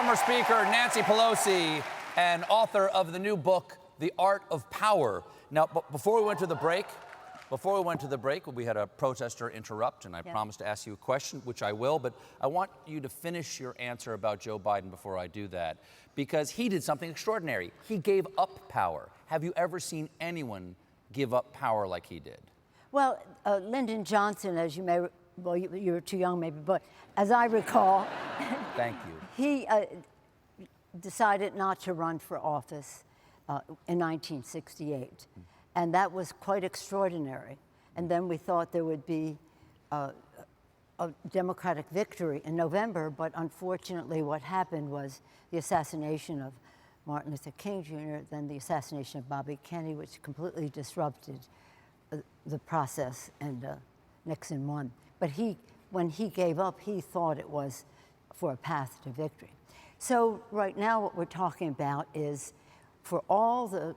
former Speaker Nancy Pelosi and author of the new book, The Art of Power. Now, before we went to the break, we had a protester interrupt, and I promised to ask you a question, which I will, but I want you to finish your answer about Joe Biden before I do that, because he did something extraordinary. He gave up power. Have you ever seen anyone give up power like he did? Well, Lyndon Johnson, as you may, well, you were too young maybe, but as I recall, Thank you. He decided not to run for office in 1968. And that was quite extraordinary. And then we thought there would be a Democratic victory in November, but unfortunately what happened was the assassination of Martin Luther King Jr., then the assassination of Bobby Kennedy, which completely disrupted the process, and Nixon won. But when he gave up, he thought it was for a path to victory. So right now what we're talking about is, for all the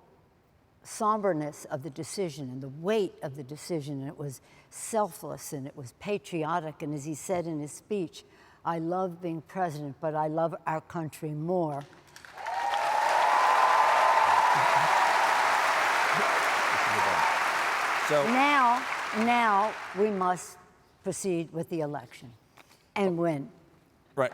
somberness of the decision and the weight of the decision, and it was selfless and it was patriotic, and as he said in his speech, I love being president, but I love our country more. So now we must proceed with the election and win. Right.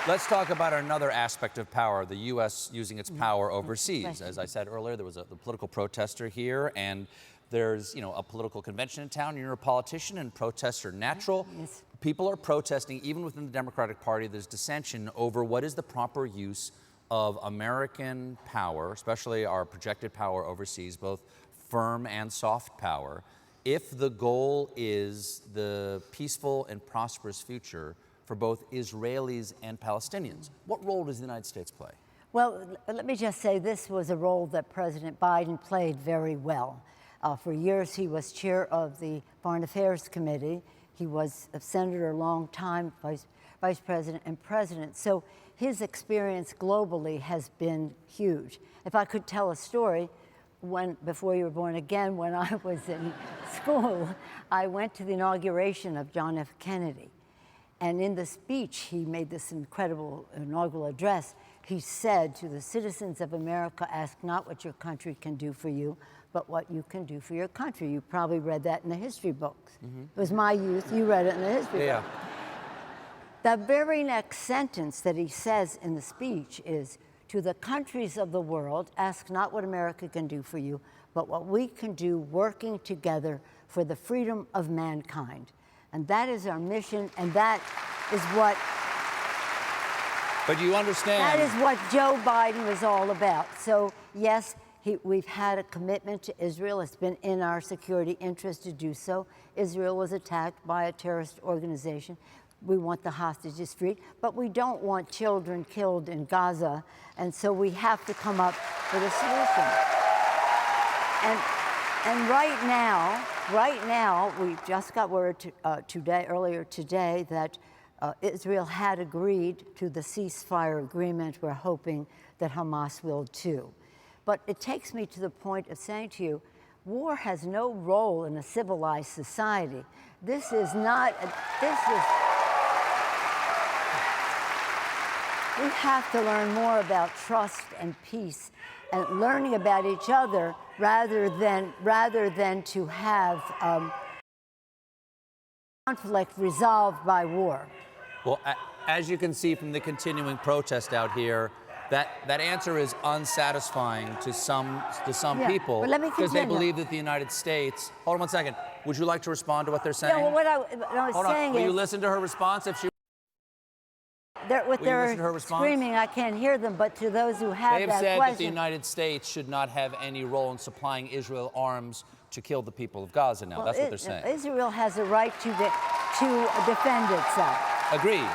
Let's talk about another aspect of power, the U.S. using its power overseas. As I said earlier, there was the political protester here, and there's, a political convention in town. You're a politician, and protests are natural. Yes. People are protesting, even within the Democratic Party. There's dissension over what is the proper use of American power, especially our projected power overseas, both firm and soft power, if the goal is the peaceful and prosperous future for both Israelis and Palestinians. What role does the United States play? Well, let me just say this was a role that President Biden played very well. For years, he was chair of the Foreign Affairs Committee. He was a senator a long time, vice president and president. So his experience globally has been huge. If I could tell a story, before you were born again, when I was in school, I went to the inauguration of John F. Kennedy. And in the speech, he made this incredible inaugural address. He said to the citizens of America, ask not what your country can do for you, but what you can do for your country. You probably read that in the history books. It was my youth, you read it in the history books. The very next sentence that he says in the speech is, to the countries of the world, ask not what America can do for you, but what we can do working together for the freedom of mankind. And that is our mission, and that is what... But you understand... That is what Joe Biden was all about. So, yes, we've had a commitment to Israel. It's been in our security interest to do so. Israel was attacked by a terrorist organization. We want the hostages freed, but we don't want children killed in Gaza, and so we have to come up with a solution. And right now, we just got word earlier today, that Israel had agreed to the ceasefire agreement. We're hoping that Hamas will too. But it takes me to the point of saying to you, war has no role in a civilized society. This is not, we have to learn more about trust and peace and learning about each other rather than to have conflict resolved by war. Well, as you can see from the continuing protest out here, that answer is unsatisfying to some people, but let me because they continue. believe that the United States... Hold on one second. Would you like to respond to what they're saying? Yeah, well, what I was Hold saying on. Will is... you listen to her response if she... With their screaming, I can't hear them, but to those who have They've that said question... that the United States should not have any role in supplying Israel arms to kill the people of Gaza now. That's what they're saying. Israel has a right to defend itself. Agreed.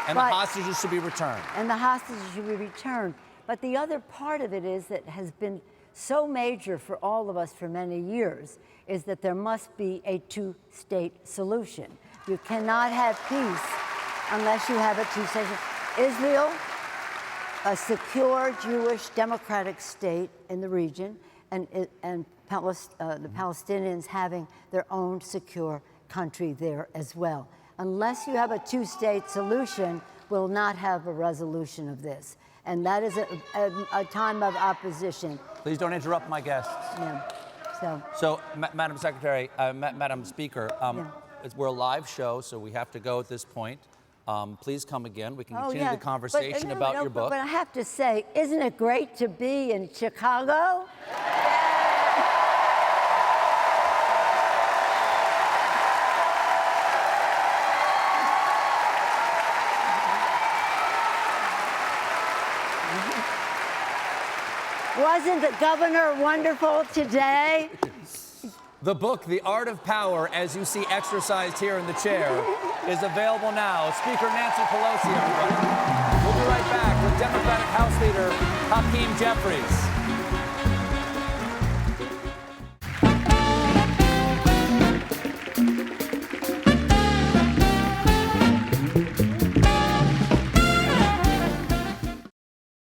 And the hostages should be returned. And the hostages should be returned. But the other part of it is that has been so major for all of us for many years, is that there must be a two-state solution. You cannot have peace unless you have a two-state solution. Israel, a secure Jewish democratic state in the region, and the Palestinians having their own secure country there as well. unless you have a two-state solution, we'll not have a resolution of this. And that is a time of opposition. Please don't interrupt my guests. Yeah. So, Madam Secretary, Madam Speaker, we're a live show, so we have to go at this point. Please come again. We can continue the conversation about your book. But I have to say, isn't it great to be in Chicago? Wasn't the governor wonderful today? The book, The Art of Power, as you see exercised here in the chair, is available now. Speaker Nancy Pelosi, everybody. We'll be right back with Democratic House Leader Hakeem Jeffries.